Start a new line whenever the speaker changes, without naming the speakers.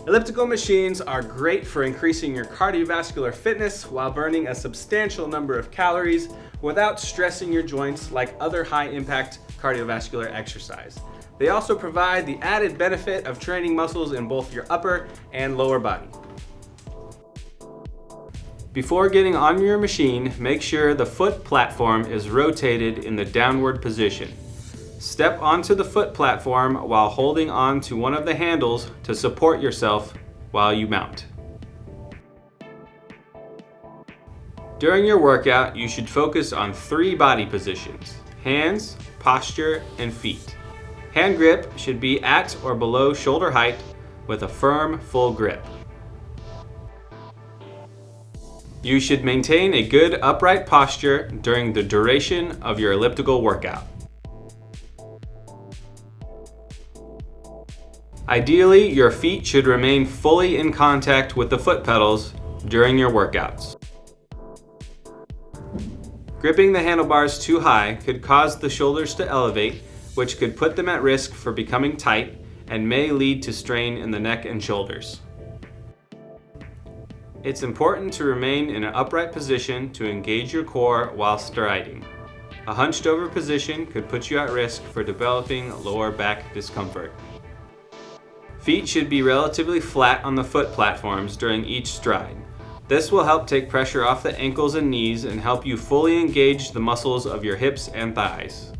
Elliptical machines are great for increasing your cardiovascular fitness while burning a substantial number of calories without stressing your joints like other high-impact cardiovascular exercise. They also provide the added benefit of training muscles in both your upper and lower body. Before getting on your machine, make sure the foot platform is rotated in the downward position. Step onto the foot platform while holding on to one of the handles to support yourself while you mount. During your workout, you should focus on 3 body positions: hands, posture, and feet. Hand grip should be at or below shoulder height with a firm, full grip. You should maintain a good upright posture during the duration of your elliptical workout. Ideally, your feet should remain fully in contact with the foot pedals during your workouts. Gripping the handlebars too high could cause the shoulders to elevate, which could put them at risk for becoming tight and may lead to strain in the neck and shoulders. It's important to remain in an upright position to engage your core while striding. A hunched over position could put you at risk for developing lower back discomfort. Feet should be relatively flat on the foot platforms during each stride. This will help take pressure off the ankles and knees and help you fully engage the muscles of your hips and thighs.